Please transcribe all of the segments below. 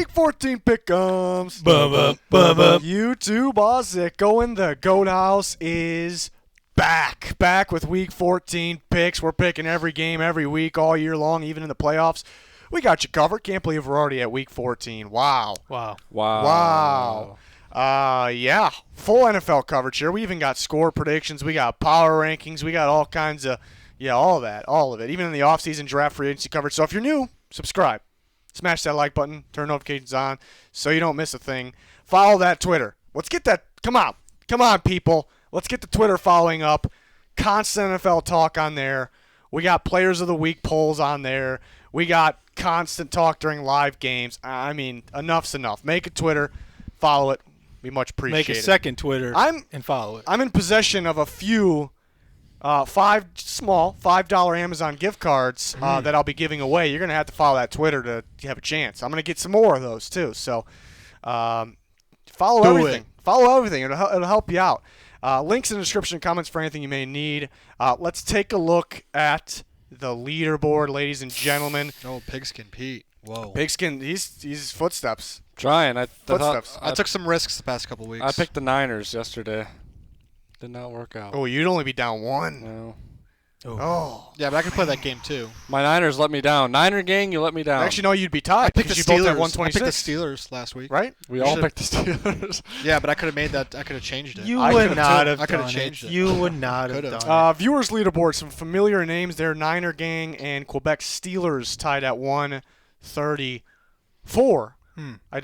Week 14 pick'ems. YouTube Ozick going. The Goat House is back. Back with Week 14 picks. We're picking every game every week all year long, even in the playoffs. We got you covered. Can't believe we're already at Week 14. Wow. Yeah, full NFL coverage here. We even got score predictions. We got power rankings. We got all kinds of, all of it. Even in the offseason draft free agency coverage. So if you're new, subscribe. Smash that like button. Turn notifications on so you don't miss a thing. Follow that Twitter. Let's get that. Come on, people. Let's get the Twitter following up. Constant NFL talk on there. We got Players of the Week polls on there. We got constant talk during live games. I mean, enough's enough. Make a Twitter. Follow it. Be much appreciated. Make a second Twitter and follow it. I'm in possession of a few $5 Amazon gift cards that I'll be giving away. You're going to have to follow that Twitter to have a chance. I'm going to get some more of those too. So follow everything. Follow everything. It'll help you out. Links in the description and comments for anything you may need. Let's take a look at the leaderboard, ladies and gentlemen. Oh, Pigskin Pete. Whoa. Pigskin, he's footsteps. Trying. I took some risks the past couple weeks. I picked the Niners yesterday. Did not work out. Oh, you'd only be down one. No. Oh. Yeah, but I could play that game too. My Niners let me down. Niner gang, you let me down. Actually, no, you'd be tied. I picked the you both Steelers. at 126. I picked the Steelers last week. Right? We all picked the Steelers. Yeah, but I could have made that. I could have changed it. You would not have I could done have changed it. You would not have done it. Viewers leaderboard, some familiar names there. Niner gang and Quebec Steelers tied at 134. I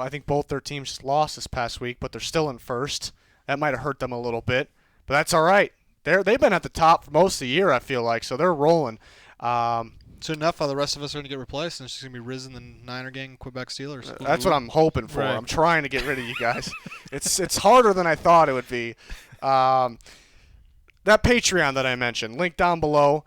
think both their teams just lost this past week, but they're still in first. That might have hurt them a little bit, but that's all right. They've been at the top for most of the year, I feel like, so they're rolling. Soon enough, the rest of us are going to get replaced, and it's just going to be Riz and the Niner gang, Quebec Steelers. That's what I'm hoping for. Right. I'm trying to get rid of you guys. It's harder than I thought it would be. That Patreon that I mentioned, link down below.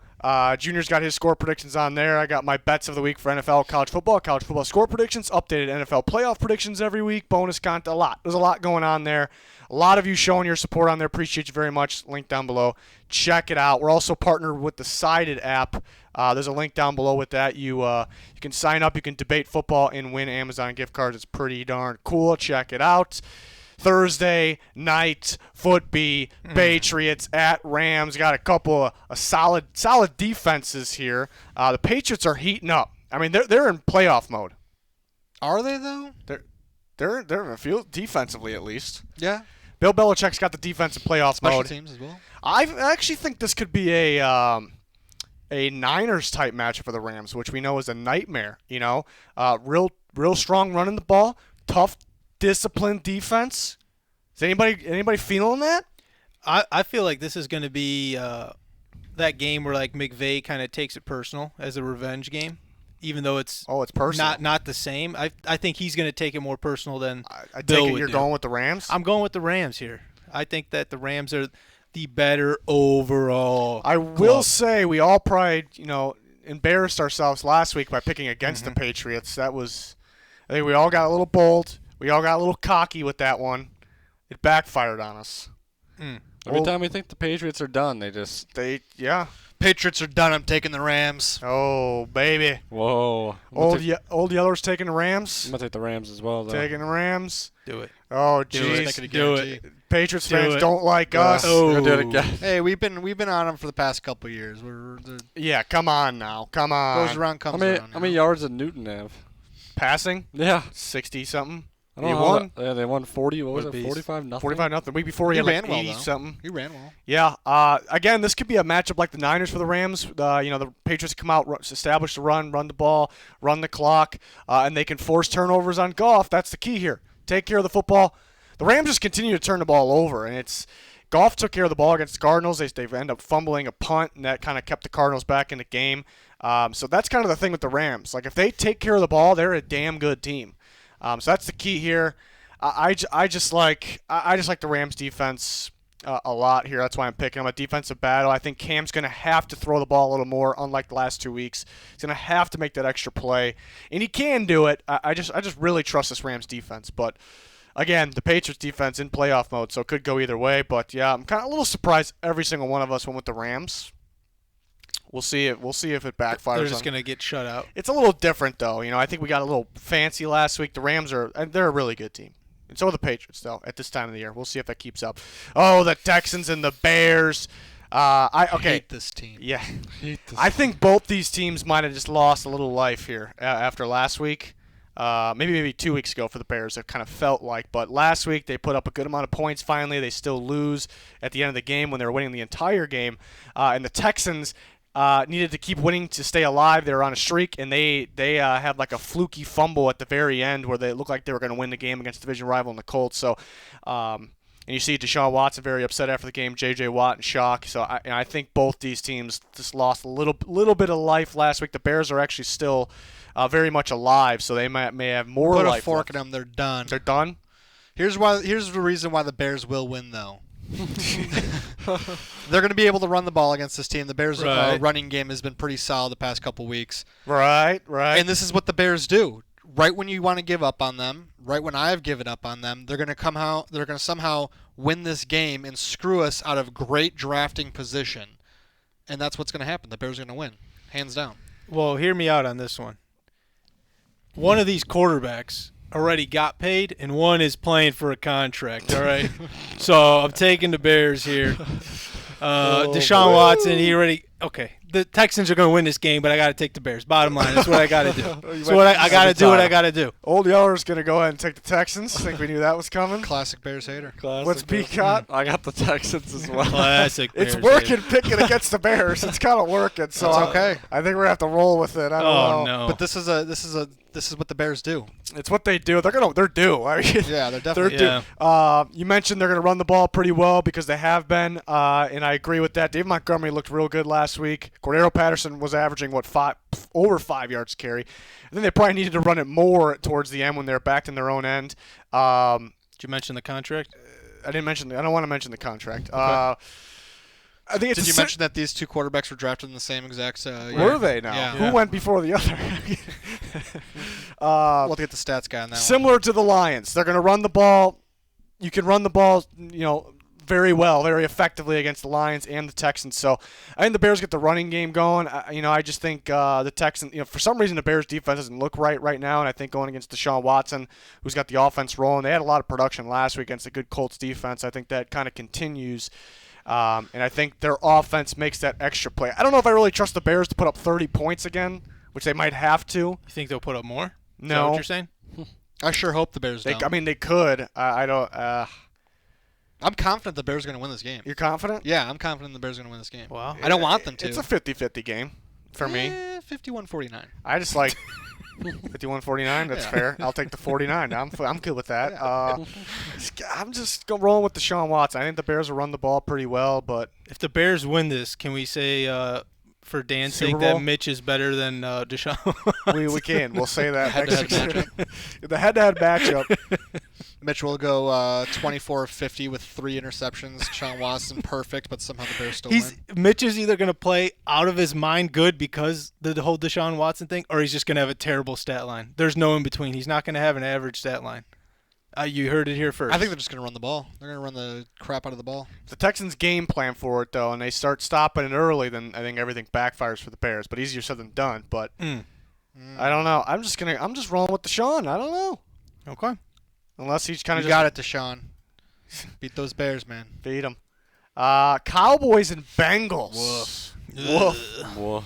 Junior's got his score predictions on there. I got my bets of the week for NFL, college football score predictions, updated NFL playoff predictions every week, bonus content, a lot. There's a lot going on there. A lot of you showing your support on there. Appreciate you very much. Link down below. Check it out. We're also partnered with the Sided app. There's a link down below with that. You can sign up. You can debate football and win Amazon gift cards. It's pretty darn cool. Check it out. Thursday night football, Patriots at Rams. Got a couple of solid defenses here. The Patriots are heating up. I mean, they're in playoff mode. Are they though? They're in a field defensively at least. Yeah. Bill Belichick's got the defensive playoff Special mode. teams as well. I actually think this could be a Niners type matchup for the Rams, which we know is a nightmare. Real strong running the ball, tough, disciplined defense. Is anybody feeling that? I feel like this is going to be that game where like McVay kind of takes it personal as a revenge game, even though it's personal. Not the same. I think he's going to take it more personal than I Bill take it would do. going with the Rams? I'm going with the Rams here. I think that the Rams are the better overall. I will say we all probably embarrassed ourselves last week by picking against the Patriots. I think we all got a little bold. We all got a little cocky with that one. It backfired on us. Every time we think the Patriots are done, yeah. Patriots are done. I'm taking the Rams. Oh, baby. Whoa. Old Yeller's taking the Rams. I'm going to take the Rams as well, though. Taking the Rams. Do it. Oh, jeez. Do it. Patriots fans don't like us. We're going to do it again. Hey, we've been on them for the past couple of years. Yeah, come on now. Come on. Goes around, comes around. How many yards did Newton have? Passing? Yeah. 60-something. He won? Yeah, they won 40. What was it? 45-0. 45-0. Week before he had ran like well, 80-something. He ran well. Yeah. Again, this could be a matchup like the Niners for the Rams. The Patriots come out, establish the run the ball, run the clock, and they can force turnovers on Goff. That's the key here. Take care of the football. The Rams just continue to turn the ball over, and Goff took care of the ball against the Cardinals. They end up fumbling a punt, and that kind of kept the Cardinals back in the game. So that's kind of the thing with the Rams. Like if they take care of the ball, they're a damn good team. So that's the key here. I just like the Rams defense a lot here. That's why I'm picking them. A defensive battle. I think Cam's going to have to throw the ball a little more, unlike the last 2 weeks. He's going to have to make that extra play, and he can do it. I just really trust this Rams defense. But again, the Patriots defense in playoff mode, so it could go either way. But yeah, I'm kind of a little surprised every single one of us went with the Rams. We'll see it. We'll see if it backfires. They're just gonna get shut out. It's a little different though. I think we got a little fancy last week. The Rams they're a really good team. And so are the Patriots though at this time of the year. We'll see if that keeps up. Oh, the Texans and the Bears. I hate this team. Yeah. I think both these teams might have just lost a little life here after last week. Maybe 2 weeks ago for the Bears, it kind of felt like. But last week they put up a good amount of points finally. They still lose at the end of the game when they were winning the entire game. And the Texans needed to keep winning to stay alive. They were on a streak, and they had like a fluky fumble at the very end where they looked like they were going to win the game against division rival in the Colts. So, and you see Deshaun Watson very upset after the game, J.J. Watt in shock. So I think both these teams just lost a little bit of life last week. The Bears are actually still very much alive, so they may have more Put life a fork left. in them. They're done. They're done? Here's the reason why the Bears will win, though. They're going to be able to run the ball against this team. The Bears' running game has been pretty solid the past couple weeks. Right. And this is what the Bears do. Right when you want to give up on them, right when I've given up on them, they're going to somehow win this game and screw us out of great drafting position. And that's what's going to happen. The Bears are going to win, hands down. Well, hear me out on this one. One of these quarterbacks already got paid, and one is playing for a contract, all right? So I'm taking the Bears here. Deshaun Watson, he already – okay. The Texans are going to win this game, but I got to take the Bears. Bottom line, that's what I got to do. I got to do what I got to do. Old Yeller's going to go ahead and take the Texans. I think we knew that was coming. Classic Bears hater. What's Pete got? I got the Texans as well. Classic Bears It's working hater. picking against the Bears. It's kind of working. So It's okay. I think we're going to have to roll with it. I don't know. No. But this is what the Bears do. It's what they do. They're due. I mean, Yeah, they're definitely due. You mentioned they're going to run the ball pretty well because they have been, and I agree with that. Dave Montgomery looked real good last week. Cordero Patterson was averaging over 5 yards carry. I think they probably needed to run it more towards the end when they're backed in their own end. Did you mention the contract? I didn't mention. I don't want to mention the contract. Okay. I think it's Did you mention that these two quarterbacks were drafted in the same exact year? Were they now? Yeah. Who went before the other? We'll have to get the stats guy on that Similar to the Lions. They're going to run the ball. You can run the ball, very well, very effectively against the Lions and the Texans. So I think the Bears get the running game going. I just think the Texans, for some reason the Bears defense doesn't look right now, and I think going against Deshaun Watson, who's got the offense rolling, they had a lot of production last week against a good Colts defense. I think that kind of continues. And I think their offense makes that extra play. I don't know if I really trust the Bears to put up 30 points again, which they might have to. You think they'll put up more? Is that No. what you're saying? one. I sure hope the Bears don't. They could. I don't. I'm confident the Bears are going to win this game. You're confident? Yeah, I'm confident the Bears are going to win this game. Wow. I don't want them to. It's a 50-50 game for me. 51-49. I just like 51-49. That's Yeah. fair. I'll take the 49. I'm good with that. I'm just rolling with Deshaun Watson. I think the Bears will run the ball pretty well, but If the Bears win this, can we say for Dan's Super sake Bowl? that Mitch is better than Deshaun? we can. We'll say that. Head-to-head next the head-to-head matchup. Mitch will go 24 of 50 with 3 interceptions. Sean Watson perfect, but somehow the Bears still win. Mitch is either going to play out of his mind good because the whole Deshaun Watson thing, or he's just going to have a terrible stat line. There's no in between. He's not going to have an average stat line. You heard it here first. I think they're just going to run the ball. They're going to run the crap out of the ball. If the Texans game plan for it though, and they start stopping it early, then I think everything backfires for the Bears. But easier said than done. But I don't know. I'm just rolling with Deshaun. I don't know. Okay. Unless he's kind You of just got it, Deshaun. Beat those Bears, man. beat him. Cowboys and Bengals. Woof. Whoa.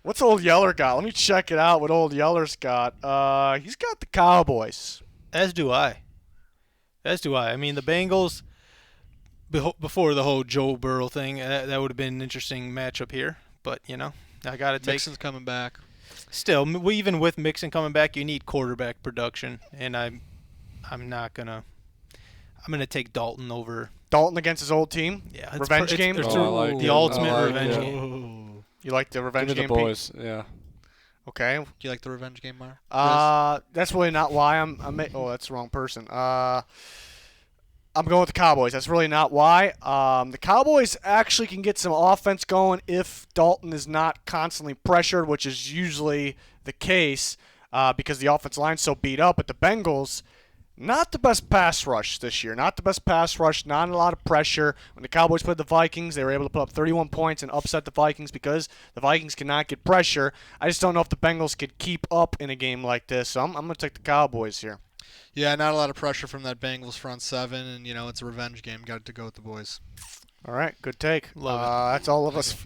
What's Old Yeller got? Let me check it out. What Old Yeller's got? He's got the Cowboys. As do I. I mean, the Bengals, before the whole Joe Burrow thing, that would have been an interesting matchup here. But, I got to take. Mixon's coming back. Still, even with Mixon coming back, you need quarterback production. And I'm not going to. I'm going to take Dalton over. Dalton against his old team. Yeah, Revenge game? It's Oh, I like the it. ultimate I like revenge it. game. You like the revenge Give me game, the Pete? boys. Yeah. Okay. Do you like the revenge game, Mar? That's really not why oh, that's the wrong person. I'm going with the Cowboys. That's really not why. The Cowboys actually can get some offense going if Dalton is not constantly pressured, which is usually the case because the offensive line's so beat up. But the Bengals, Not the best pass rush this year. Not the best pass rush. Not a lot of pressure. When the Cowboys played the Vikings, they were able to put up 31 points and upset the Vikings because the Vikings cannot get pressure. I just don't know if the Bengals could keep up in a game like this. So I'm going to take the Cowboys here. Yeah, not a lot of pressure from that Bengals front seven, and it's a revenge game. Got to go with the boys. All right, good take. Love That's all of us.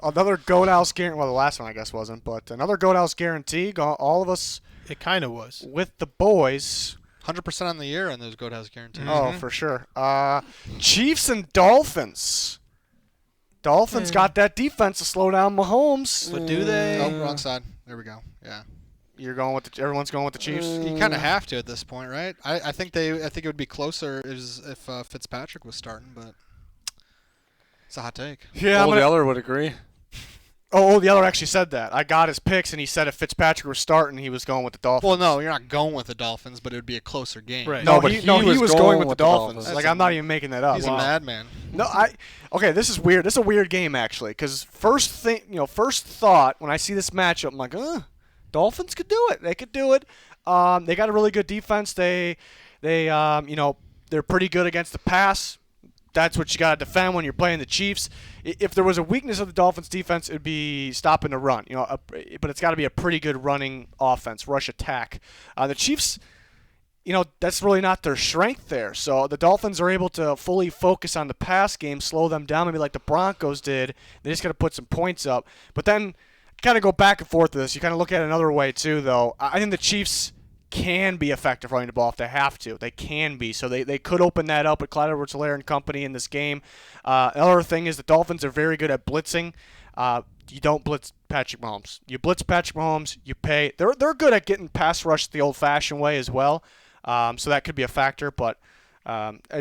Another Goat House guarantee. Well, the last one I guess wasn't, but another Goat House guarantee. All of us It kind of was. with the boys. 100% on the year on those Goat House guarantees. Oh, for sure. Chiefs and Dolphins. Dolphins got that defense to slow down Mahomes. But do they? Oh, wrong side. There we go. Yeah. Everyone's going with the Chiefs. You kind of have to at this point, right? I think it would be closer if Fitzpatrick was starting, but it's a hot take. Yeah, Old Yeller would agree. Oh, the other actually said that. I got his picks, and he said if Fitzpatrick was starting, he was going with the Dolphins. Well, no, you're not going with the Dolphins, but it would be a closer game. Right. No, but he he was was going going with the with the Dolphins. Dolphins. Like, I'm not even making that up. He's a madman. No, okay, this is weird. This is a weird game actually, because first thought when I see this matchup, I'm like, Dolphins could do it. They could do it. They got a really good defense. They're pretty good against the pass. That's what you got to defend when you're playing the Chiefs. If there was a weakness of the Dolphins' defense, it would be stopping the run. But it's got to be a pretty good running offense, rush attack. The Chiefs, that's really not their strength there. So the Dolphins are able to fully focus on the pass game, slow them down, maybe like the Broncos did. They just got to put some points up. But then kind of go back and forth with this. You kind of look at it another way too, though. I think the Chiefs can be effective running the ball if they have to. They can be. So they could open that up with Clyde Edwards-Helaire and company in this game. Another thing is the Dolphins are very good at blitzing. You don't blitz Patrick Mahomes. You blitz Patrick Mahomes, you pay. They're good at getting pass rush the old-fashioned way as well. So that could be a factor, but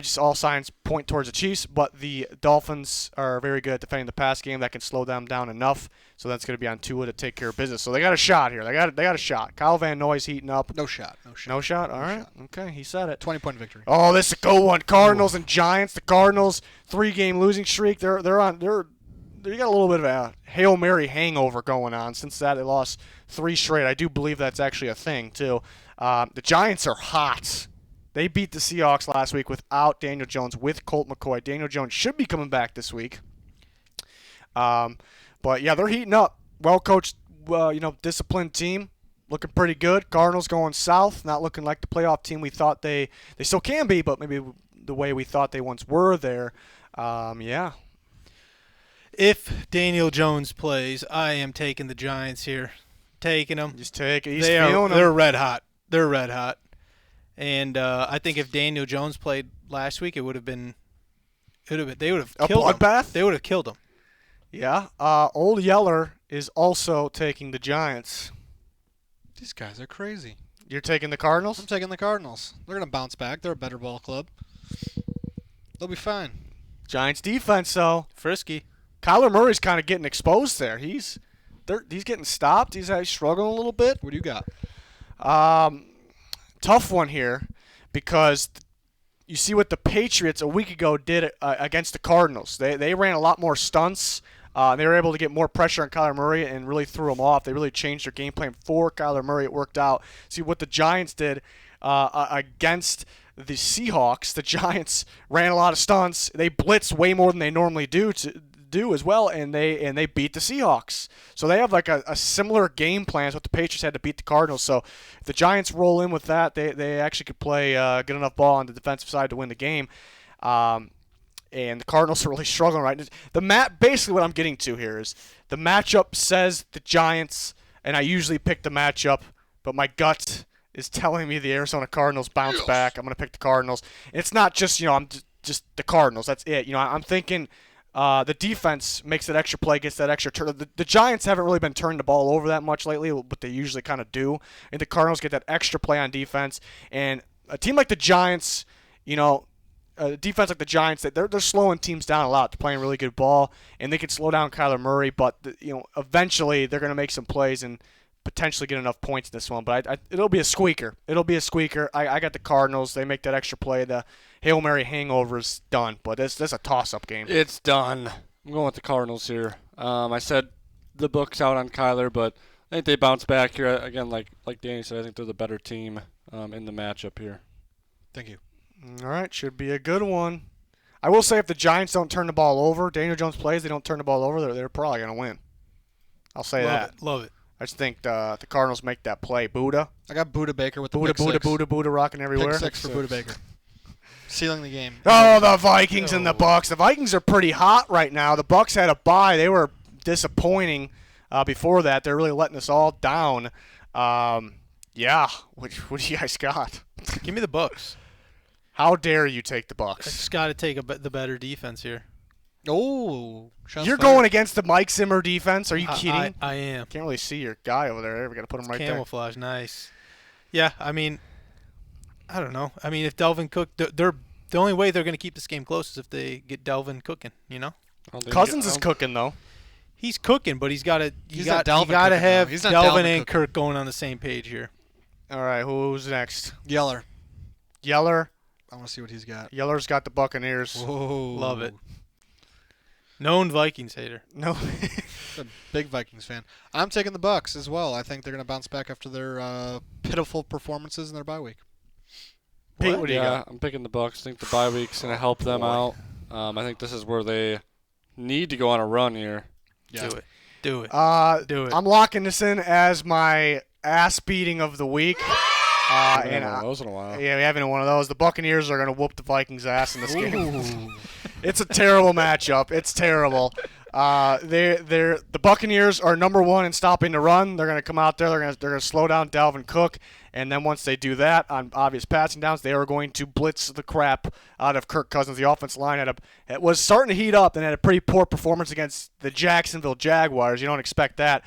just all signs point towards the Chiefs. But the Dolphins are very good at defending the pass game. That can slow them down enough. So that's going to be on Tua to take care of business. So they got a shot here. They got a shot. Kyle Van Noy's heating up. No shot. No shot? All right. Okay, he said it. 20-point victory. Oh, this is a good one. Cardinals and Giants. The Cardinals 3-game losing streak. They got a little bit of a Hail Mary hangover going on. Since that, they lost 3 straight. I do believe that's actually a thing too. The Giants are hot. They beat the Seahawks last week without Daniel Jones, with Colt McCoy. Daniel Jones should be coming back this week. But yeah, they're heating up. Well coached, disciplined team, looking pretty good. Cardinals going south, not looking like the playoff team we thought they still can be, but maybe the way we thought they once were there. Yeah. If Daniel Jones plays, I am taking the Giants here. Taking them. Just take it. They're red hot. They're red hot. And I think if Daniel Jones played last week, they would have killed him. A bloodbath? They would have killed him. Yeah. Old Yeller is also taking the Giants. These guys are crazy. You're taking the Cardinals? I'm taking the Cardinals. They're going to bounce back. They're a better ball club. They'll be fine. Giants defense, though. Frisky. Kyler Murray's kind of getting exposed there. He's getting stopped. He's struggling a little bit. What do you got? Tough one here because you see what the Patriots a week ago did against the Cardinals. They ran a lot more stunts. They were able to get more pressure on Kyler Murray and really threw him off. They really changed their game plan for Kyler Murray. It worked out. See what the Giants did against the Seahawks. The Giants ran a lot of stunts. They blitzed way more than they normally do as well, and they beat the Seahawks. So they have like a similar game plan as what the Patriots had to beat the Cardinals. So if the Giants roll in with that, they actually could play good enough ball on the defensive side to win the game. And the Cardinals are really struggling right now. Basically what I'm getting to here is the matchup says the Giants, and I usually pick the matchup, but my gut is telling me the Arizona Cardinals bounce back. I'm going to pick the Cardinals. And it's not just, I'm just the Cardinals. That's it. I'm thinking the defense makes that extra play, gets that extra turn. The Giants haven't really been turning the ball over that much lately, but they usually kind of do. And the Cardinals get that extra play on defense. And a team like the Giants, a defense like the Giants, they're slowing teams down a lot. They're playing really good ball, and they can slow down Kyler Murray. But eventually they're going to make some plays and potentially get enough points in this one. But it'll be a squeaker. I got the Cardinals. They make that extra play. The Hail Mary hangover is done. But this is a toss-up game. It's done. I'm going with the Cardinals here. I said the book's out on Kyler, but I think they bounce back here. Again, like Danny said, I think they're the better team in the matchup here. Thank you. All right, should be a good one. I will say if the Giants don't turn the ball over, Daniel Jones plays, they don't turn the ball over, they're probably going to win. I'll say that. Love it. I just think the Cardinals make that play. Buddha. I got Buddha Baker with the Buddha, pick Buddha, six. Buddha, Buddha rocking everywhere. Pick six for Buddha Baker. Sealing the game. Oh, the Vikings and the Bucks. The Vikings are pretty hot right now. The Bucks had a bye. They were disappointing before that. They're really letting us all down. Yeah. What do you guys got? Give me the Bucks. How dare you take the I Bucks? just got to take the better defense here. Oh. shots You're fired. going against the Mike Zimmer defense? Are you kidding? I am. Can't really see your guy over there. We got to put him right there. Camouflage, nice. Yeah, I mean, I don't know. I mean, if Delvin Cook, they're the only way they're going to keep this game close is if they get Delvin cooking. You know, Cousins is cooking though. he's cooking, but he's got to. He's You not got Delvin to cooking, have though. He's not Delvin Delvin and cooking. Kirk going on the same page here. All right, who's next? Yeller. Yeller. I want to see what he's got. Yeller's got the Buccaneers. Whoa. Love it. Known Vikings hater. No. A big Vikings fan. I'm taking the Bucks as well. I think they're going to bounce back after their pitiful performances in their bye week. Pete, what do you Yeah, got? I'm picking the Bucks. I think the bye week's going to help them out. I think this is where they need to go on a run here. Yeah. Do it. Do it. Do it. I'm locking this in as my ass beating of the week. I haven't And had one of those in a while. yeah, we haven't one of those. The Buccaneers are going to whoop the Vikings' ass in this game. It's a terrible matchup. It's terrible. The Buccaneers are number one in stopping the run. They're going to come out there. They're going to slow down Dalvin Cook, and then once they do that on obvious passing downs, they are going to blitz the crap out of Kirk Cousins. The offensive line it was starting to heat up and had a pretty poor performance against the Jacksonville Jaguars. You don't expect that.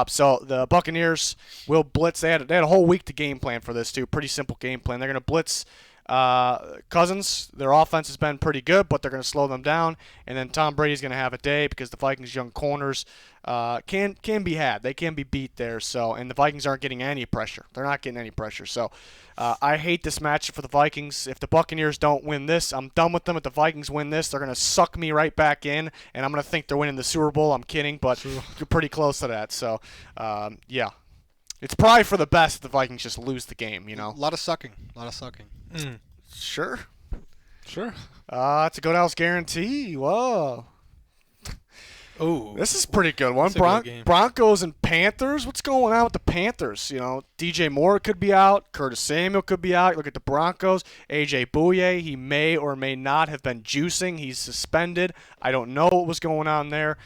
So the Buccaneers will blitz. They had a whole week to game plan for this too. Pretty simple game plan. They're going to blitz Cousins. Their offense has been pretty good, but they're going to slow them down. And then Tom Brady's going to have a day because the Vikings' young corners can be had. They can be beat there. So, and the Vikings aren't getting any pressure. They're not getting any pressure. So, I hate this matchup for the Vikings. If the Buccaneers don't win this, I'm done with them. If the Vikings win this, they're going to suck me right back in, and I'm going to think they're winning the Super Bowl. I'm kidding, but you're pretty close to that. So, yeah. It's probably for the best if the Vikings just lose the game, you know. A lot of sucking. Sure. Sure. It's a good house guarantee. Whoa. Oh, This is a pretty good one. It's a good game. Broncos and Panthers. What's going on with the Panthers? You know, DJ Moore could be out. Curtis Samuel could be out. Look at the Broncos. AJ Bouye, he may or may not have been juicing. He's suspended. I don't know what was going on there.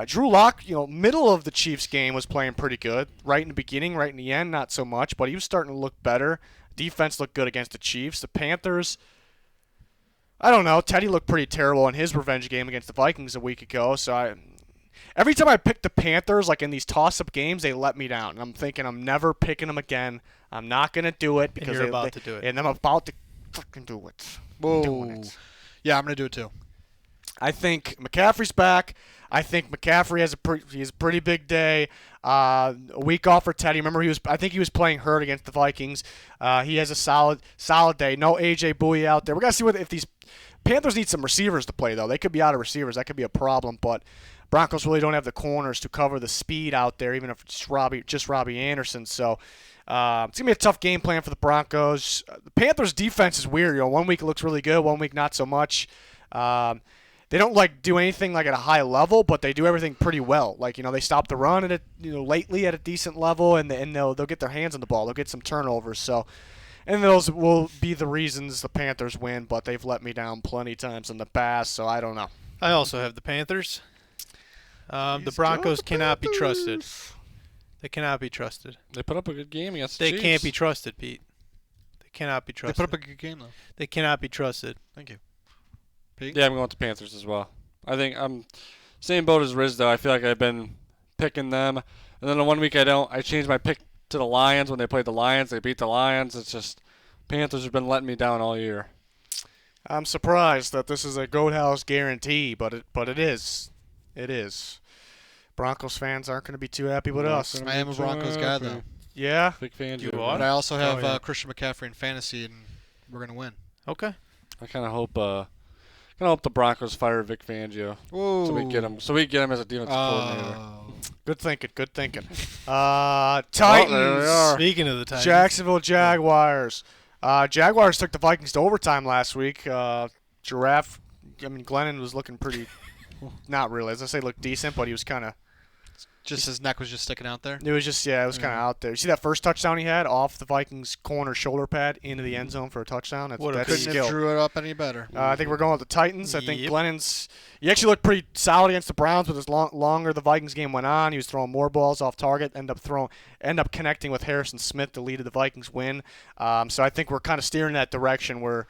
Drew Lock, middle of the Chiefs game was playing pretty good. Right in the beginning, right in the end, not so much, but he was starting to look better. Defense looked good against the Chiefs. The Panthers, I don't know. Teddy looked pretty terrible in his revenge game against the Vikings a week ago. So every time I pick the Panthers, like in these toss-up games, they let me down. And I'm thinking I'm never picking them again. I'm not going to do it because you're about to do it. And I'm about to fucking do it. Whoa. Doing it. Yeah, I'm going to do it too. I think McCaffrey's back. I think McCaffrey has a pretty big day. A week off for Teddy. Remember, I think he was playing hurt against the Vikings. He has a solid day. No AJ Bouye out there. We got to see if these Panthers need some receivers to play though. They could be out of receivers. That could be a problem. But Broncos really don't have the corners to cover the speed out there, even if it's Robbie Anderson. So it's gonna be a tough game plan for the Broncos. The Panthers' defense is weird. 1 week it looks really good, 1 week not so much. They don't do anything at a high level, but they do everything pretty well. They stop the run lately at a decent level, and they'll get their hands on the ball. They'll get some turnovers. So, and those will be the reasons the Panthers win. But they've let me down plenty of times in the past, so I don't know. I also have the Panthers. The Broncos cannot be trusted. They cannot be trusted. They put up a good game against the They Chiefs. can't be trusted, Pete. They cannot be They trusted. put up a good game though. They cannot be trusted. Thank you. Yeah, I'm going with the Panthers as well. I think I'm same boat as Riz, though. I feel like I've been picking them. And then the 1 week I don't. I changed my pick to the Lions when they played the Lions. They beat the Lions. It's just Panthers have been letting me down all year. I'm surprised that this is a goat house guarantee, but it is. It is. Broncos fans aren't going to be too happy with us. I am a Broncos guy though. Yeah. Big fan. You Joe. are? But I also have yeah. Christian McCaffrey in fantasy, and we're going to win. Okay. I kind of hope the Broncos fire Vic Fangio Whoa. so we get him as a defensive coordinator. Oh. Good thinking. Good thinking. there we Titans. are. Speaking of the Titans, Jacksonville Jaguars. Jaguars took the Vikings to overtime last week. Giraffe. I mean, Glennon was looking pretty. Not really. As I say, looked decent, but he was kind of. Just his neck was just sticking out there. It was just it was kind of out there. You see that first touchdown he had off the Vikings corner shoulder pad into the end zone for a touchdown. That's What a that's Couldn't skill. have drew it up any better. I think we're going with the Titans. I think Yep. Glennon's. He actually looked pretty solid against the Browns, but as longer the Vikings game went on, he was throwing more balls off target. End up connecting with Harrison Smith to lead to the Vikings win. So I think we're kind of steering that direction where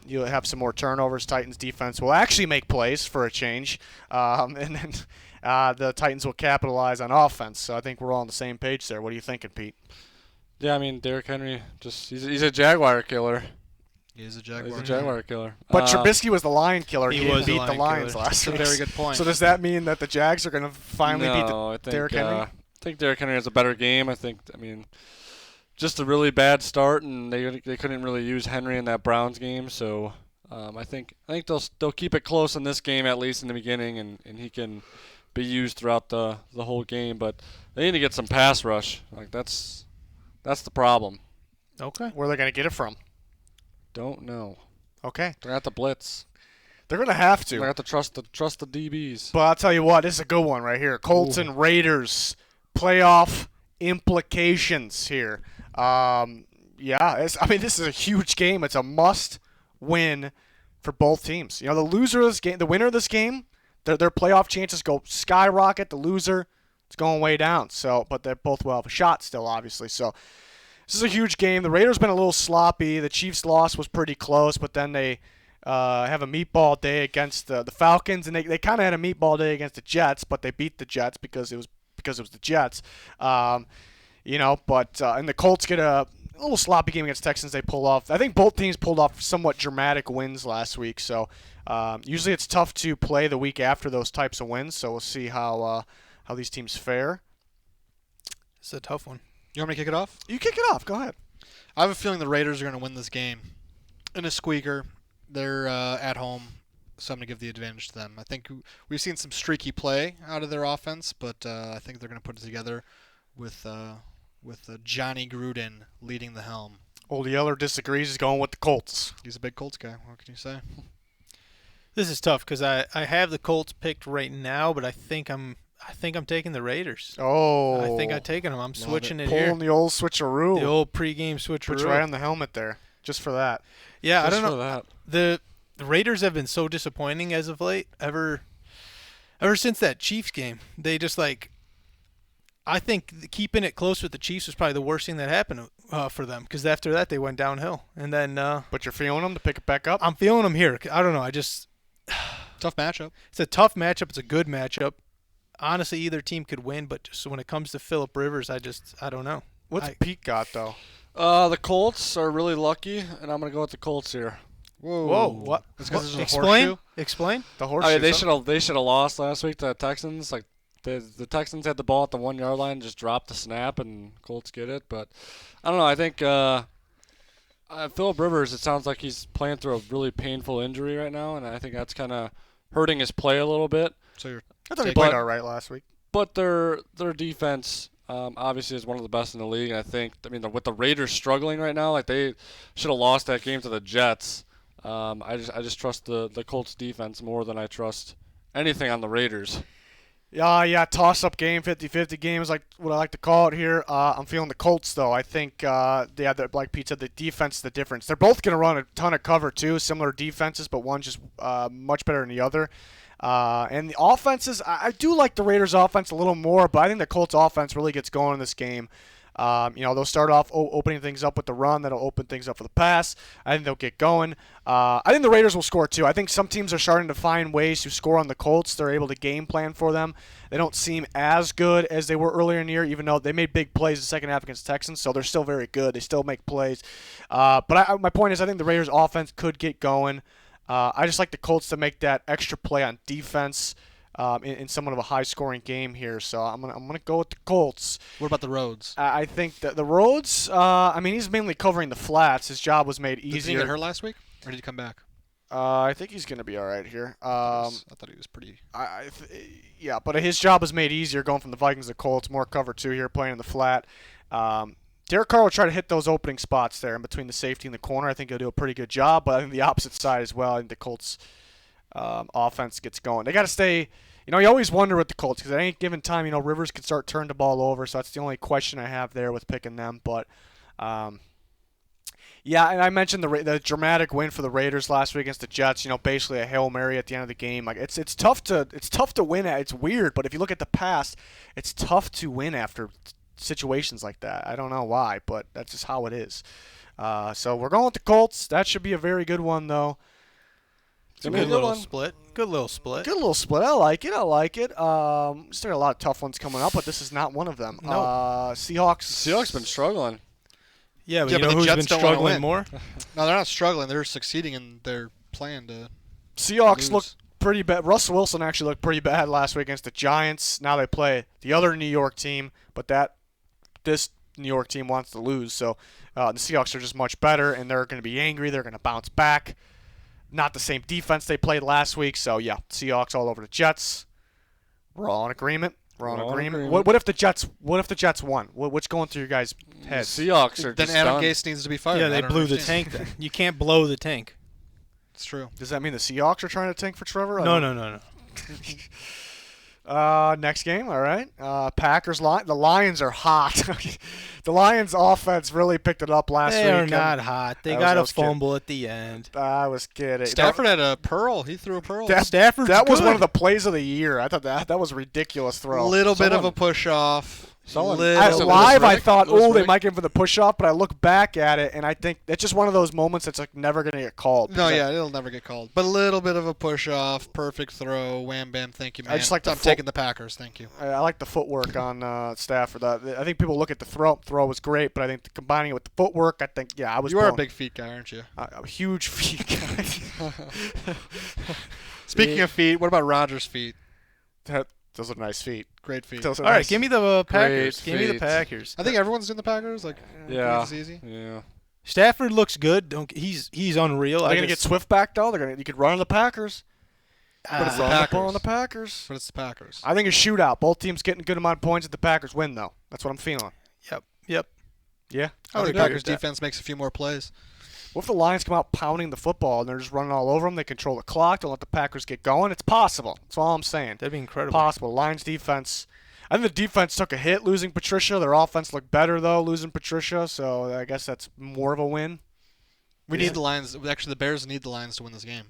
you'll have some more turnovers. Titans defense will actually make plays for a change, and then the Titans will capitalize on offense. So I think we're all on the same page there. What are you thinking, Pete? Yeah, I mean, Derrick Henry, he's a Jaguar killer. He is a He's Jaguar. a Jaguar killer. But Trubisky was the Lion killer. He He didn't was the beat the Lion Lions killer. last That's a week. very good point. So does that mean that the Jags are going to finally beat No, I think, Derrick Henry? I think Derrick Henry has a better game. I mean, just a really bad start, and they couldn't really use Henry in that Browns game. So I think they'll keep it close in this game, at least in the beginning, and he can be used throughout the whole game. But they need to get some pass rush. Like that's the problem. okay. Where are they going to get it from? Don't know. Okay. They're at the blitz. They're going to have They're to. gonna have to trust the DBs. But I'll tell you what, this is a good one right here. Colts and Raiders playoff implications here. This is a huge game. It's a must-win for both teams. You know, the loser of this game, the winner of this game, their playoff chances go skyrocket. The loser, it's going way down. So, but they both will have a shot still, obviously. So, this is a huge game. The Raiders been a little sloppy. The Chiefs' loss was pretty close, but then they have a meatball day against the Falcons, and they kind of had a meatball day against the Jets, but they beat the Jets because it was the Jets. And the Colts get a little sloppy game against Texans. They pull off. I think both teams pulled off somewhat dramatic wins last week. So usually it's tough to play the week after those types of wins. So we'll see how these teams fare. It's a tough one. You want me to kick it off? You kick it off. Go ahead. I have a feeling the Raiders are going to win this game in a squeaker. They're at home, so I'm going to give the advantage to them. I think we've seen some streaky play out of their offense, but I think they're going to put it together with Johnny Gruden leading the helm. Old Yeller disagrees. He's going with the Colts. He's a big Colts guy. What can you say? This is tough because I have the Colts picked right now, but I think I'm taking the Raiders. Oh. I think I'm taking them. I'm switching it Pulling here. the old switcheroo. The old pregame switcheroo. Put you right on the helmet there, just for that. Yeah, I Just don't for know. that. The Raiders have been so disappointing as of late. Ever since that Chiefs game, they just I think keeping it close with the Chiefs was probably the worst thing that happened for them because after that they went downhill. And then But you're feeling them to pick it back up? I'm feeling them here. I don't know. Tough matchup. It's a tough matchup. It's a good matchup. Honestly, either team could win, but just when it comes to Phillip Rivers, I don't know. What's Pete got, though? The Colts are really lucky, and I'm gonna go with the Colts here. Whoa, what? It's 'cause there's a Explain. horseshoe? Explain. The horseshoe. I mean, they should have lost last week to the Texans. Like the Texans had the ball at the 1 yard line, just dropped the snap, and Colts get it. But I don't know. I think Phillip Rivers. It sounds like he's playing through a really painful injury right now, and I think that's kind of hurting his play a little bit. So you're I thought he But- played all right last week. But their defense obviously is one of the best in the league. And with the Raiders struggling right now, like they should have lost that game to the Jets. I just trust the Colts defense more than I trust anything on the Raiders. Yeah, toss-up game, 50-50 game is like what I like to call it here. I'm feeling the Colts, though. I think, like Pete said, the defense is the difference. They're both going to run a ton of cover, too, similar defenses, but one's just much better than the other. And the offenses, I do like the Raiders' offense a little more, but I think the Colts' offense really gets going in this game. They'll start off opening things up with the run. That'll open things up for the pass. I think they'll get going. I think the Raiders will score too. I think some teams are starting to find ways to score on the Colts. They're able to game plan for them. They don't seem as good as they were earlier in the year, even though they made big plays in the second half against Texans, so they're still very good. They still make plays. But my point is I think the Raiders' offense could get going. I just like the Colts to make that extra play on defense in somewhat of a high-scoring game here. So I'm gonna go with the Colts. What about the Rhodes? I think that the Rhodes. He's mainly covering the flats. His job was made Did he easier. get hurt last week, or did he come back? I think he's going to be all right here. I thought he was pretty. Yeah, but his job is made easier going from the Vikings to the Colts. More cover 2 here, playing in the flat. Derek Carr will try to hit those opening spots there in between the safety and the corner. I think he'll do a pretty good job, but I think the opposite side as well. I think the Colts offense gets going. They got to stay. You always wonder with the Colts because at any given time, Rivers can start turning the ball over. So that's the only question I have there with picking them. But yeah, and I mentioned the dramatic win for the Raiders last week against the Jets. Basically a Hail Mary at the end of the game. Like it's tough to win at. It's weird, but if you look at the past, it's tough to win after situations like that. I don't know why, but that's just how it is. So we're going with the Colts. That should be a very good one, though. It's a good little split. Good little split. Good little split. I like it. Still got a lot of tough ones coming up, but this is not one of them. No. Seahawks been struggling. Yeah, but Yeah, you but know the who's Jets been don't wanna struggling win. more? No, they're not struggling. They're succeeding in their plan to. Seahawks lose. look pretty bad. Russell Wilson actually looked pretty bad last week against the Giants. Now they play the other New York team, but this New York team wants to lose. So the Seahawks are just much better, and they're going to be angry. They're going to bounce back. Not the same defense they played last week. So, yeah, Seahawks all over the Jets. We're all in agreement. We're all in agreement. What if the Jets won? What's going through your guys' heads? Seahawks are Then just Adam done. Gase needs to be fired. Yeah, I they don't blew the understand. tank then. You can't blow the tank. It's true. Does that mean the Seahawks are trying to tank for Trevor? No. Next game, all right. Packers. The Lions are hot. The Lions' offense really picked it up last week. They are and not hot. They I got a was kidding. fumble at the end. I was kidding. Stafford had a pearl. He threw a pearl. Stafford's That was good. one of the plays of the year. I thought that was a ridiculous throw. A little bit of a push off. Someone- Live, I thought, Louis they Riddick? might get him for the push-off, but I look back at it, and I think that's just one of those moments that's like never going to get called. No, Because yeah, it'll never get called. But a little bit of a push off, perfect throw, wham bam, thank you, man. I just like the I'm foot- taking the Packers, thank you. I like the footwork on Stafford. I think people look at the throw. Throw was great, but I think combining it with the footwork, I think, I was. You are a blown- big feet guy, aren't you? a huge feet guy. Speaking of feet, what about Rodgers' feet? Those are nice feet. Great feet. Those are All right, nice. give me the Packers. Great Give me the feet. Packers. I think everyone's doing the Packers. Like, Yeah. it's easy. Yeah. Stafford looks good. He's unreal. They're gonna get Swift back though. You could run on the Packers. But it's the Run the ball Packers. on the Packers. But it's the Packers. I think a shootout. Both teams getting a good amount of points. If the Packers win though, that's what I'm feeling. Yep. Yeah. I think agree Packers with that. defense makes a few more plays. What if the Lions come out pounding the football and they're just running all over them? They control the clock. Don't let the Packers get going. It's possible. That's all I'm saying. That'd be incredible. Possible. Lions defense. I think the defense took a hit losing Patricia. Their offense looked better though losing Patricia. So I guess that's more of a win. We need the Lions. Actually, the Bears need the Lions to win this game.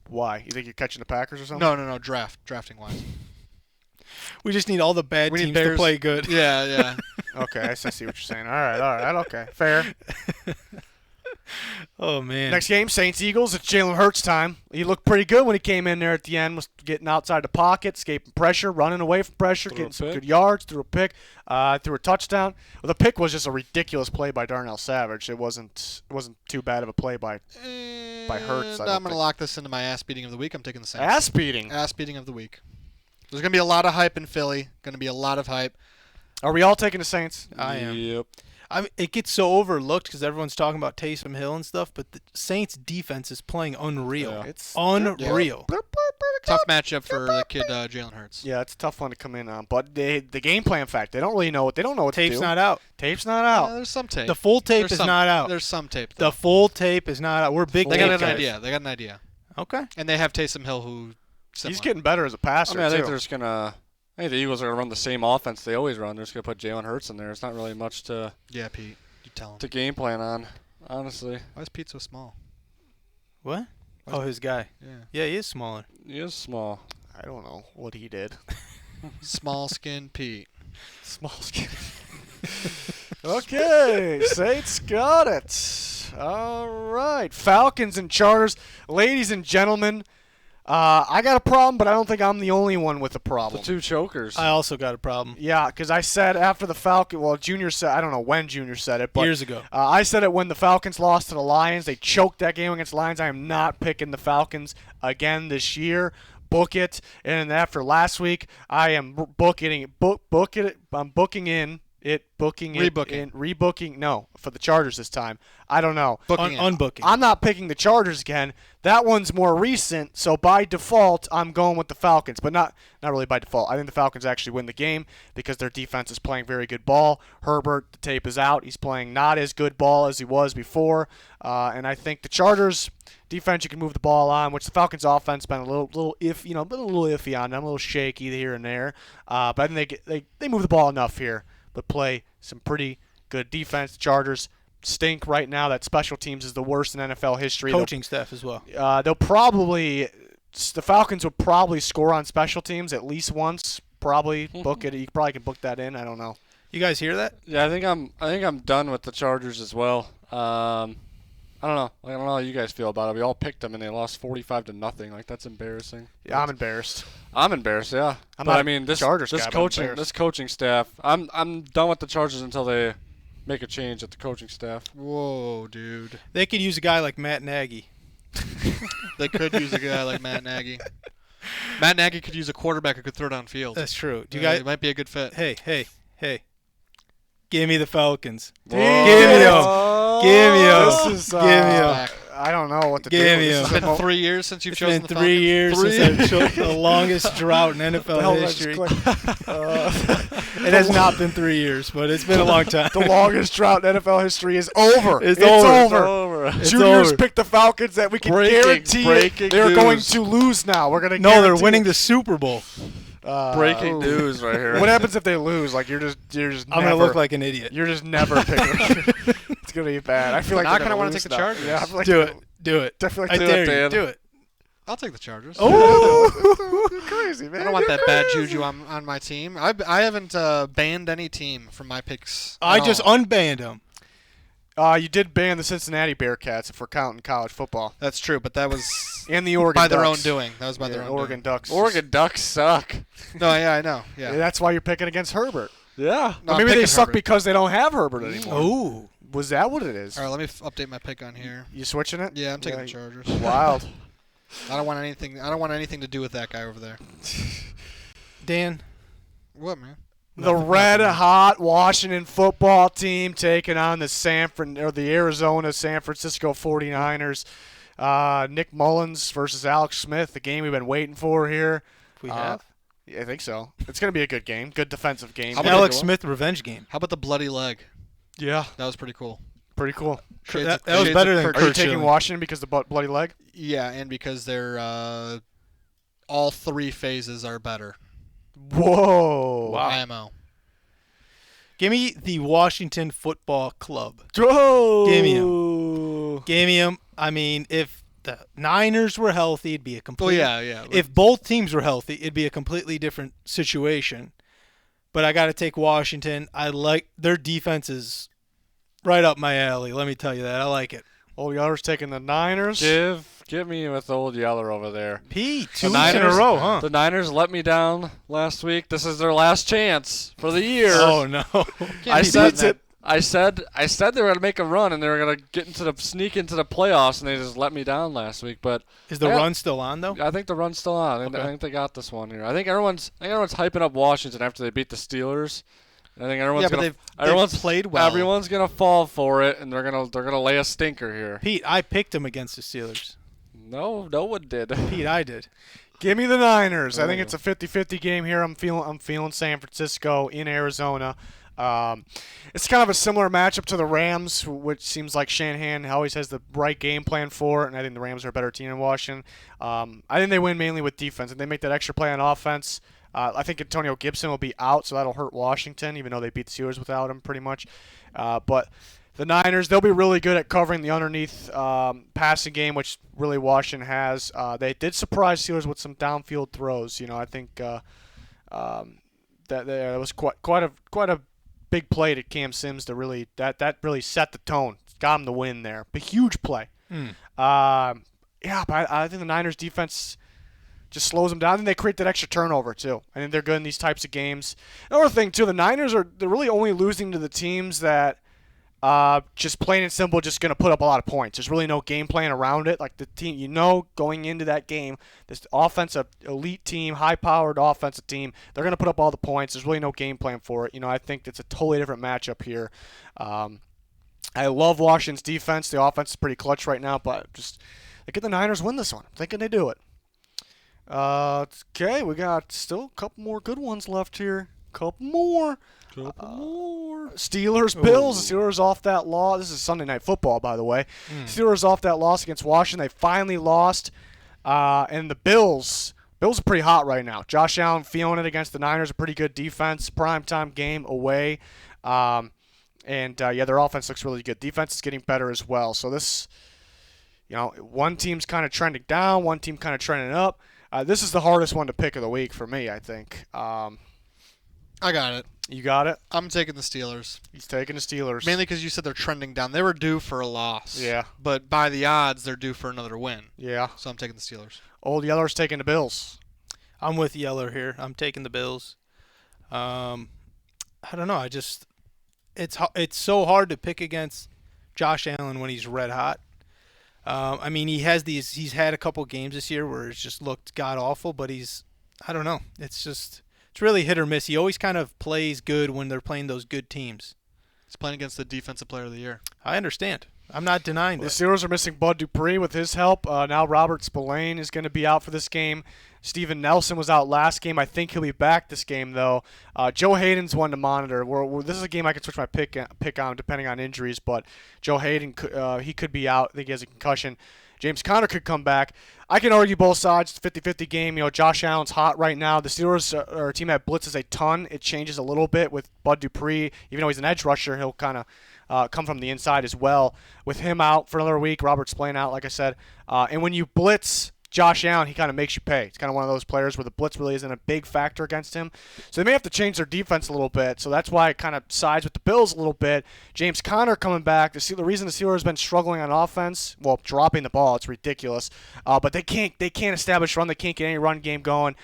Why? You think you're catching the Packers or something? No. Drafting wise. We just need all the bad We need teams to Bears. play good. Yeah. Okay, I see what you're saying. All right. Okay, fair. Oh man. Next game, Saints-Eagles. It's Jalen Hurts time. He looked pretty good when he came in there at the end. Was getting outside the pocket, escaping pressure, running away from pressure, Threw a getting some pick. good yards, threw a pick, threw a touchdown. Well, the pick was just a ridiculous play by Darnell Savage. It wasn't too bad of a play by Hurts, I And don't I'm going to think. lock this into my ass beating of the week. I'm taking the Saints. ass beating. Ass beating of the week. There's going to be a lot of hype in Philly. Going to be a lot of hype. Are we all taking the Saints? I am. Yep. It gets so overlooked because everyone's talking about Taysom Hill and stuff, but the Saints' defense is playing unreal. Yeah. It's Unreal. Tough matchup for the kid Jalen Hurts. Yeah, it's a tough one to come in on. But the game plan fact, they don't really know what they don't know what Tape's to do. not out. Tape's not out. There's some tape. The full tape There's is some- not out. There's some tape. Though. The full tape is not out. We're big They tape got an guys. idea. They got an idea. Okay. And they have Taysom Hill, who He's getting better as a passer I think too. they're just gonna. I think the Eagles are gonna run the same offense they always run. They're just gonna put Jalen Hurts in there. It's not really much to Yeah, Pete. You tell him. game plan on, honestly. Why is Pete so small? What? Oh, his guy. Yeah. Yeah, he is smaller. He is small. I don't know what he did. Small skin Pete. Small skin. Okay, Saints got it. All right, Falcons and Chargers, ladies and gentlemen. I got a problem, but I don't think I'm the only one with a The problem. two chokers. I also got a problem. Yeah, because I said after the Falcon, well, Junior said, I don't know when Junior said it, but Years ago. I said it when the Falcons lost to the Lions. They choked that game against the Lions. I am not picking the Falcons again this year. Book it. And after last week, I am booking in rebooking. No, for the Chargers this time. I don't know. Unbooking. I'm not picking the Chargers again. That one's more recent, so by default, I'm going with the Falcons, but not really by default. I think the Falcons actually win the game because their defense is playing very good ball. Herbert, the tape is out. He's playing not as good ball as he was before, and I think the Chargers defense you can move the ball on, which the Falcons offense been a little iffy, been a little iffy on them, a little shaky here and there. But I think they move the ball enough here, but play some pretty good defense. The Chargers stink right now. That special teams is the worst in NFL history. Coaching staff as well. The Falcons will probably score on special teams at least once. Probably book it. You probably can book that in. I don't know. You guys hear that? Yeah, I think I'm done with the Chargers as well. I don't know. I don't know how you guys feel about it. We all picked them and they lost 45-0. Like, that's embarrassing. Yeah, I'm embarrassed. I'm embarrassed. Yeah. This coaching staff. I'm done with the Chargers until they make a change at the coaching staff. Whoa, dude. They could use a guy like Matt Nagy. They could use a guy like Matt Nagy. Matt Nagy could use a quarterback who could throw downfield. That's true. It might be a good fit. Hey. Give me the Falcons. Whoa. Give me them. Give me them. This is, Give me them. I don't know what to do. Give me This him. is It's been 3 years since you've It's chosen been the 3 years Falcons. since I've chosen the longest drought in NFL history. It has not been 3 years, but it's been a long time. The longest drought in NFL history is over. It's over. It's Juniors over. picked the Falcons that we can guarantee they're going to lose now. We're going to No, they're winning the Super Bowl. Breaking news right here. What happens if they lose? Like you're just I'm going to look like an idiot. You're just never picking. It's going to be bad. I feel like Not going to wanna take the Chargers. Yeah, I feel like Do it. Definitely I dare you. Dan. Do it. I'll take the Chargers. Oh, crazy man! I don't want that bad juju on my team. I haven't banned any team from my picks. I at just all. unbanned them. You did ban the Cincinnati Bearcats if we're counting college football, That's true, but that was and the Oregon by their own Ducks. doing. That was by their own Oregon doing. Ducks. Oregon Ducks suck. No, yeah, I know. Yeah, Yeah. that's why you're picking against Herbert. Yeah. No, Or I'm maybe they picking suck Herbert. because they don't have Herbert anymore. Ooh. Was that what it is? All right, let me update my pick on here. You switching it? Yeah, I'm taking the Chargers. Wild. I don't want anything to do with that guy over there. Dan. What, man? The red-hot Washington football team taking on the Arizona San Francisco 49ers. Nick Mullins versus Alex Smith, the game we've been waiting for here. We have. Yeah, I think so. It's going to be a good game, good defensive game. How about Alex Smith revenge game. How about the bloody leg? Yeah, That was pretty cool. pretty cool. That was better than Are you Kurt taking Schilling. Washington because of the bloody leg? Yeah, and because they're all three phases are better. Whoa. Wow. IMO. Give me the Washington Football Club. Oh. Give me him. I mean, if the Niners were healthy, it'd be a Oh complete. yeah. If both teams were healthy, it'd be a completely different situation. But I got to take Washington. I like their defense is right up my alley. Let me tell you that. I like it. Old Yeller's taking the Niners. Get me with the old Yeller over there. Pete, The 2 weeks in a Niners- row, huh? The Niners let me down last week. This is their last chance for the year. Oh no. I be said beating I said they were gonna make a run and they were gonna sneak into the playoffs and they just let me down last week. But Is the run still on though? I think the run's still on. Okay. I think they got this one here. I think everyone's hyping up Washington after they beat the Steelers. I think everyone's they've played well. Everyone's gonna fall for it and they're gonna lay a stinker here. Pete, I picked him against the Steelers. No one did. Pete, I did. Give me the Niners. I think it's a 50-50 game here. I'm feeling San Francisco in Arizona. It's kind of a similar matchup to the Rams, which seems like Shanahan always has the right game plan for it, and I think the Rams are a better team than Washington. I think they win mainly with defense, and they make that extra play on offense. I think Antonio Gibson will be out, so that'll hurt Washington, even though they beat the Steelers without him pretty much. But the Niners, they'll be really good at covering the underneath passing game, which really Washington has. They did surprise Steelers with some downfield throws. I think that was quite a big play to Cam Sims to really that really set the tone, got him the win there. A huge play. But I think the Niners defense just slows them down. I think they create that extra turnover too. I think they're good in these types of games. Another thing too, the Niners they're really only losing to the teams that just plain and simple, just going to put up a lot of points. There's really no game plan around it. Like the team, going into that game, this offensive elite team, high-powered offensive team, they're going to put up all the points. There's really no game plan for it. I think it's a totally different matchup here. I love Washington's defense. The offense is pretty clutch right now, but just look at the Niners win this one. I'm thinking they do it. Okay, we got still a couple more good ones left here. Couple more. Steelers, Bills. The Steelers off that loss. This is Sunday Night Football, by the way. Steelers off that loss against Washington. They finally lost. And the Bills are pretty hot right now. Josh Allen feeling it against the Niners. A pretty good defense. Primetime game away. Their offense looks really good. Defense is getting better as well. So this, one team's kind of trending down. One team kind of trending up. This is the hardest one to pick of the week for me, I think. I got it. You got it? I'm taking the Steelers. He's taking the Steelers. Mainly because you said they're trending down. They were due for a loss. Yeah. But by the odds, they're due for another win. Yeah. So I'm taking the Steelers. Old Yeller's taking the Bills. I'm with Yeller here. I'm taking the Bills. I don't know. It's so hard to pick against Josh Allen when he's red hot. He's had a couple games this year where it's just looked god awful, but I don't know. It's really hit or miss. He always kind of plays good when they're playing those good teams. He's playing against the Defensive Player of the Year. I understand. I'm not denying The that. Steelers are missing Bud Dupree with his help. Now Robert Spillane is going to be out for this game. Steven Nelson was out last game. I think he'll be back this game, though. Joe Hayden's one to monitor. This is a game I could switch my pick on depending on injuries, but Joe Hayden, he could be out. I think he has a concussion. James Conner could come back. I can argue both sides. It's a 50-50 game. Josh Allen's hot right now. The Steelers are a team that blitzes a ton. It changes a little bit with Bud Dupree. Even though he's an edge rusher, he'll kind of come from the inside as well. With him out for another week, Robert's playing out, like I said. And when you blitz Josh Allen, he kind of makes you pay. It's kind of one of those players where the blitz really isn't a big factor against him. So they may have to change their defense a little bit. So that's why it kind of sides with the Bills a little bit. James Conner coming back. The reason the Steelers have been struggling on offense, well, dropping the ball, it's ridiculous. But they can't establish run. They can't get any run game going.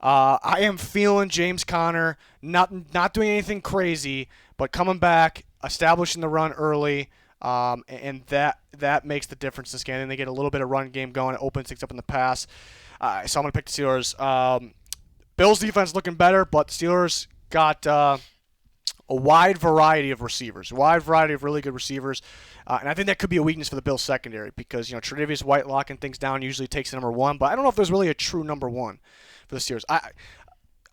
I am feeling James Conner not doing anything crazy, but coming back, establishing the run early. And that makes the difference this game. And they get a little bit of run game going. It opens things up in the pass. So I'm going to pick the Steelers. Bills defense looking better, but the Steelers got a wide variety of receivers, a wide variety of really good receivers. And I think that could be a weakness for the Bills secondary because, Tre'Davious White locking things down usually takes the number one. But I don't know if there's really a true number one for the Steelers.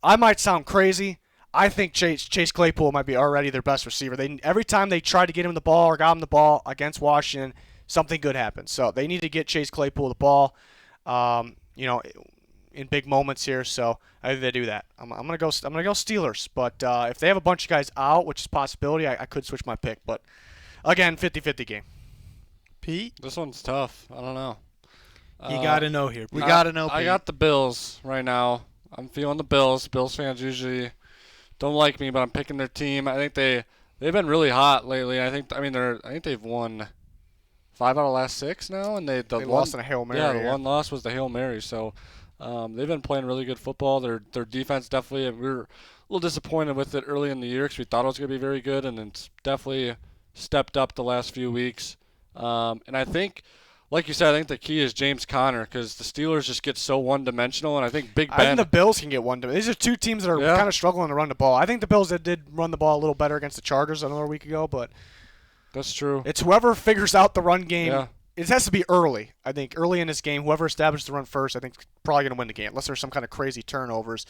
I might sound crazy. I think Chase Claypool might be already their best receiver. Every time they tried to get him the ball or got him the ball against Washington, something good happened. So they need to get Chase Claypool the ball, in big moments here. So I think they do that. I'm gonna go Steelers. But if they have a bunch of guys out, which is a possibility, I could switch my pick. But again, 50-50 game. Pete, This one's tough. I don't know. you got to know here. We got to know. I Pete. got the Bills right now. I'm feeling the Bills. Bills fans usually don't like me, but I'm picking their team. I think they've been really hot lately. I think they've won 5 out of the last 6 now, and they lost in a Hail Mary. Yeah, the one loss was the Hail Mary. So they've been playing really good football. Their defense definitely. We were a little disappointed with it early in the year because we thought it was going to be very good, and it's definitely stepped up the last few weeks. And I think, like you said, I think the key is James Conner because the Steelers just get so one-dimensional, and I think Big Ben. I think the Bills can get one. These are two teams that are kind of struggling to run the ball. I think the Bills did run the ball a little better against the Chargers another week ago, but that's true. It's whoever figures out the run game. Yeah. It has to be early. I think early in this game, whoever establishes the run first, I think is probably going to win the game, unless there's some kind of crazy turnovers.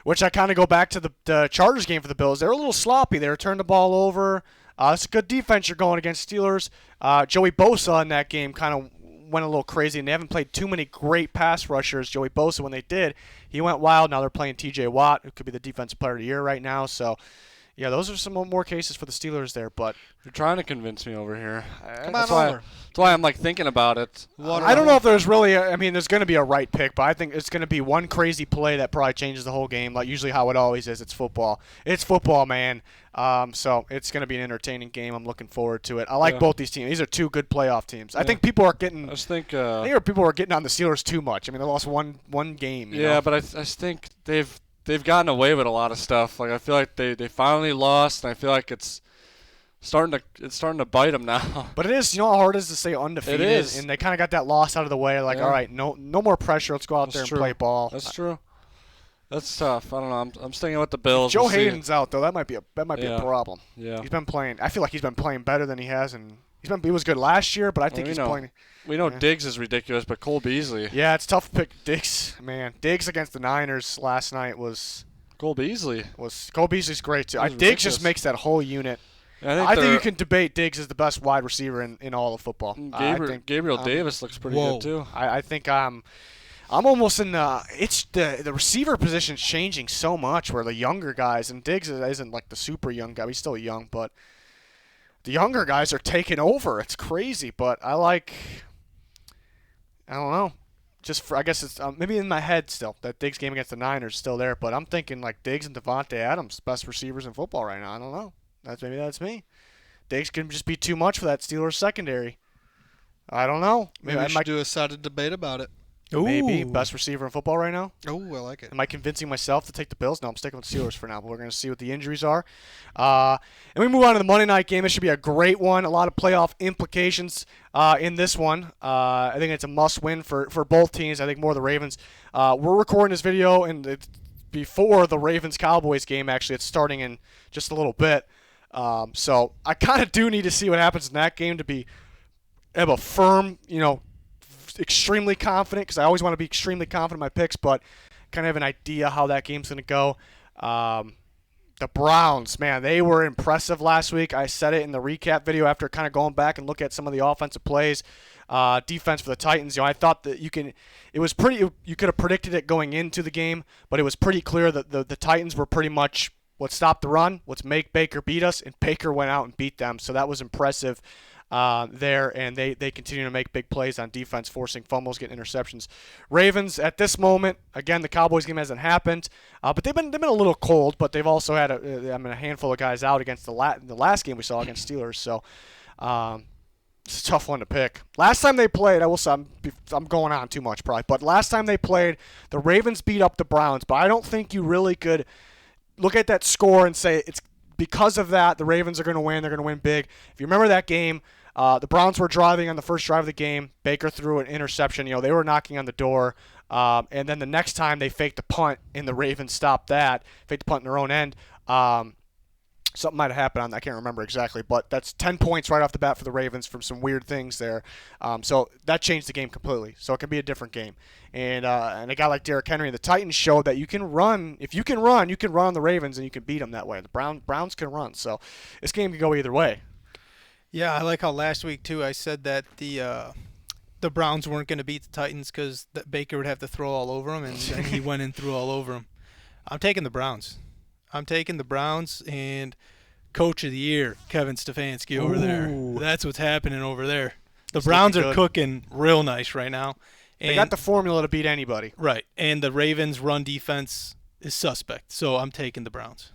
Which I kind of go back to the Chargers game for the Bills. They were a little sloppy. They turned the ball over. It's a good defense you're going against Steelers. Joey Bosa in that game kind of went a little crazy, and they haven't played too many great pass rushers. Joey Bosa, when they did, he went wild. Now they're playing T.J. Watt, who could be the defensive player of the year right now. So, yeah, those are some more cases for the Steelers there. But You're trying to convince me over here. Come That's on why, over. that's why I'm thinking about it. I don't know if there's really there's going to be a right pick, but I think it's going to be one crazy play that probably changes the whole game, like usually how it always is. It's football. It's football, man. So it's going to be an entertaining game. I'm looking forward to it. I like both these teams. These are two good playoff teams. I think people are getting. I think people are getting on the Steelers too much. I mean, they lost one game. You know? but I think they've gotten away with a lot of stuff. Like I feel like they finally lost, and I feel like it's it's starting to bite them now. But it is, you know how hard it is to stay undefeated? It is. And they kind of got that loss out of the way. Like, Yeah. all right, no more pressure. Let's go out That's there and true. play ball. That's true. That's tough. I don't know. I'm sticking with the Bills. Joe We'll see. Hayden's out, though. That might be a Yeah. problem. Yeah. He's been playing. I feel like he's been playing better than he has, and he was good last year, but I think we he's know. playing. We know Yeah. Diggs is ridiculous, but Cole Beasley. Yeah, it's tough to pick Diggs. Man, Diggs against the Niners last night was Cole Beasley. Cole Beasley's great too. It was Diggs just ridiculous. makes that whole unit. I I think you can debate Diggs as the best wide receiver in all of football. I Gabriel, think Gabriel Davis looks pretty Whoa. good too. I think I'm almost in it's the receiver position's changing so much where the younger guys, and Diggs isn't like the super young guy. He's still young, but the younger guys are taking over. It's crazy, but I don't know. I guess it's maybe in my head still that Diggs game against the Niners is still there, but I'm thinking like Diggs and Devontae Adams, best receivers in football right now. I don't know. That's me. Diggs can just be too much for that Steelers secondary. I don't know. Maybe I we should do a sided debate about it. maybe Ooh. best receiver in football right now. Oh, I like it. Am I convincing myself to take the Bills? No, I'm sticking with the Steelers for now, but we're going to see what the injuries are. And we move on to the Monday night game. It should be a great one. A lot of playoff implications in this one. I think it's a must-win for both teams. I think more the Ravens. We're recording this video and it's before the Ravens-Cowboys game, actually. It's starting in just a little bit. So I kind of do need to see what happens in that game to have a firm, extremely confident, because I always want to be extremely confident in my picks, but kind of have an idea how that game's going to go. The Browns, man, they were impressive last week. I said it in the recap video after kind of going back and look at some of the offensive plays. Defense for the Titans, I thought that you could have predicted it going into the game, but it was pretty clear that the Titans were pretty much let's stop the run, let's make Baker beat us, and Baker went out and beat them. So that was impressive there, and they continue to make big plays on defense, forcing fumbles, getting interceptions. Ravens, at this moment, again, the Cowboys game hasn't happened, but they've been a little cold, but they've also had a handful of guys out against the last game we saw against Steelers. So it's a tough one to pick. Last time they played, I'm going on too much probably, but last time they played, the Ravens beat up the Browns, but I don't think you really could look at that score and say it's because of that the Ravens are going to win. They're going to win big. If you remember that game, the Browns were driving on the first drive of the game. Baker threw an interception. They were knocking on the door. And then the next time they faked a punt, and the Ravens stopped that, faked a punt in their own end. Something might have happened on that. I can't remember exactly, but that's 10 points right off the bat for the Ravens from some weird things there. So that changed the game completely. So it can be a different game. And a guy like Derrick Henry, the Titans showed that you can run. If you can run on the Ravens, and you can beat them that way. The Browns can run. So this game can go either way. Yeah, I like how last week too I said that the Browns weren't going to beat the Titans because Baker would have to throw all over them, and then he went and threw all over them. I'm taking the Browns. And Coach of the Year, Kevin Stefanski over there. That's what's happening over there. The It's Browns looking are good. cooking real nice right now. They got the formula to beat anybody. Right, and the Ravens' run defense is suspect, so I'm taking the Browns.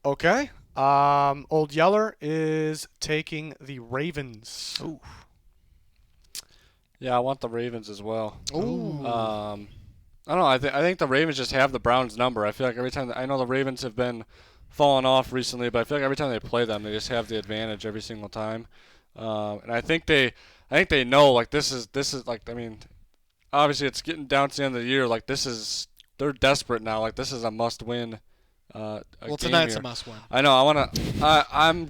Okay. Old Yeller is taking the Ravens. Ooh. Yeah, I want the Ravens as well. Ooh. I don't know. I think the Ravens just have the Browns number. I feel like every time I know the Ravens have been falling off recently, but I feel like every time they play them, they just have the advantage every single time. And I think they know like this is like, I mean, obviously it's getting down to the end of the year. Like they're desperate now. Like this is a must-win. Well, game tonight's here. a must-win. I know.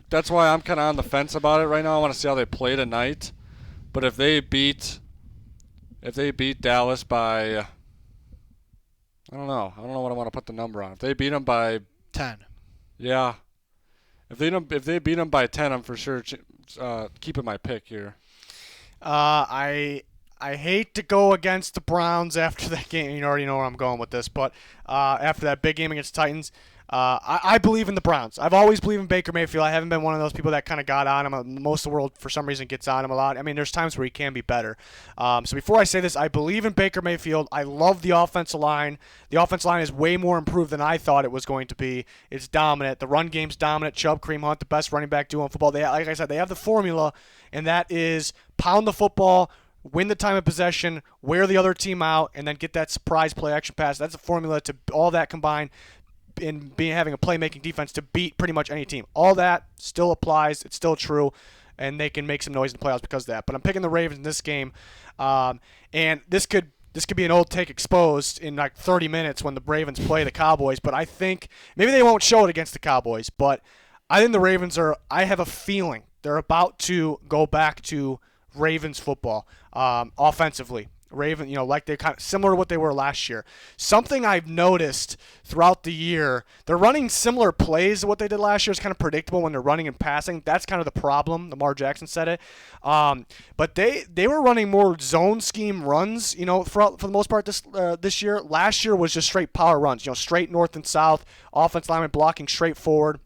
That's why I'm kind of on the fence about it right now. I want to see how they play tonight. But if they beat Dallas by, I don't know what I want to put the number on. If they beat them by 10. yeah, if they beat them by 10, I'm for sure keeping my pick here. I hate to go against the Browns after that game. You already know where I'm going with this, but after that big game against the Titans, I believe in the Browns. I've always believed in Baker Mayfield. I haven't been one of those people that kind of got on him. Most of the world, for some reason, gets on him a lot. I mean, there's times where he can be better. So before I say this, I believe in Baker Mayfield. I love the offensive line. The offensive line is way more improved than I thought it was going to be. It's dominant. The run game's dominant. Chubb, Kareem Hunt, the best running back duo in football. Like I said, they have the formula, and that is pound the football, win the time of possession, wear the other team out, and then get that surprise play action pass. That's a formula to all that combined. having a playmaking defense to beat pretty much any team. All that still applies. It's still true, and they can make some noise in the playoffs because of that. But I'm picking the Ravens in this game, and this could be an old take exposed in like 30 minutes when the Ravens play the Cowboys. But I think maybe they won't show it against the Cowboys, but I think the Ravens I have a feeling they're about to go back to Ravens football offensively. Like they're kind of similar to what they were last year. Something I've noticed throughout the year, they're running similar plays to what they did last year. It's kind of predictable when they're running and passing. That's kind of the problem. Lamar Jackson said it. But they were running more zone scheme runs, for the most part this year. Last year was just straight power runs, straight north and south, offensive lineman blocking straight forward.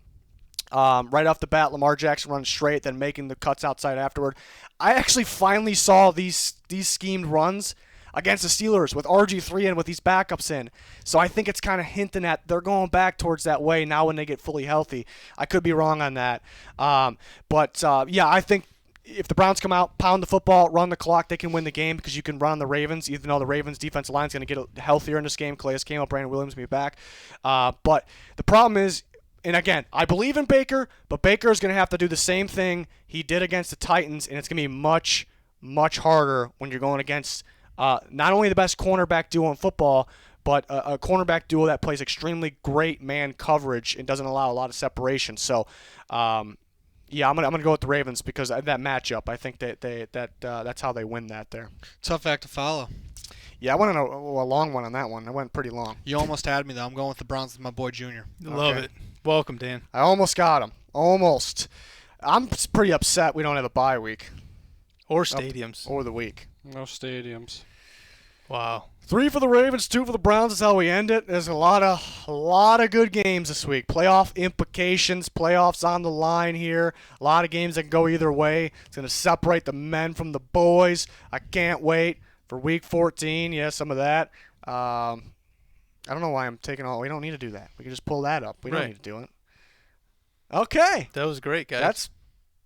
Right off the bat, Lamar Jackson running straight, then making the cuts outside afterward. I actually finally saw these schemed runs against the Steelers with RG3 and with these backups in. So I think it's kind of hinting at they're going back towards that way now when they get fully healthy. I could be wrong on that. But I think if the Browns come out, pound the football, run the clock, they can win the game because you can run the Ravens, even though the Ravens defensive line is going to get healthier in this game. Calais Campbell, Brandon Williams will be back. But the problem is, and again, I believe in Baker, but Baker is going to have to do the same thing he did against the Titans, and it's going to be much, much harder when you're going against not only the best cornerback duo in football, but a cornerback duo that plays extremely great man coverage and doesn't allow a lot of separation. So, I'm gonna go with the Ravens because of that matchup. I think that's how they win that there. Tough act to follow. Yeah, I went on a long one on that one. I went pretty long. You almost had me, though. I'm going with the Browns with my boy Junior. Love it. Welcome, Dan. I almost got him. Almost. I'm pretty upset we don't have a bye week. Or stadiums. Or the week. No stadiums. Wow. 3 for the Ravens, 2 for the Browns is how we end it. There's a lot of good games this week. Playoff implications, playoffs on the line here. A lot of games that can go either way. It's going to separate the men from the boys. I can't wait for Week 14. Yeah, some of that. I don't know why I'm taking all. We don't need to do that. We can just pull that up. We don't need to do it. Okay. That was great, guys.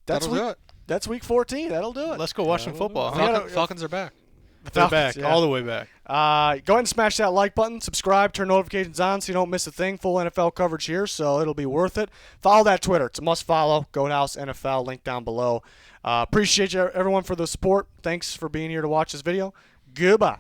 That'll do it. That's Week 14. That'll do it. Let's go watch some football. Falcons are back. They're back, all the way back. Go ahead and smash that like button, subscribe, turn notifications on so you don't miss a thing. Full NFL coverage here, so it'll be worth it. Follow that Twitter. It's a must follow. Goathouse NFL, link down below. Appreciate you, everyone, for the support. Thanks for being here to watch this video. Goodbye.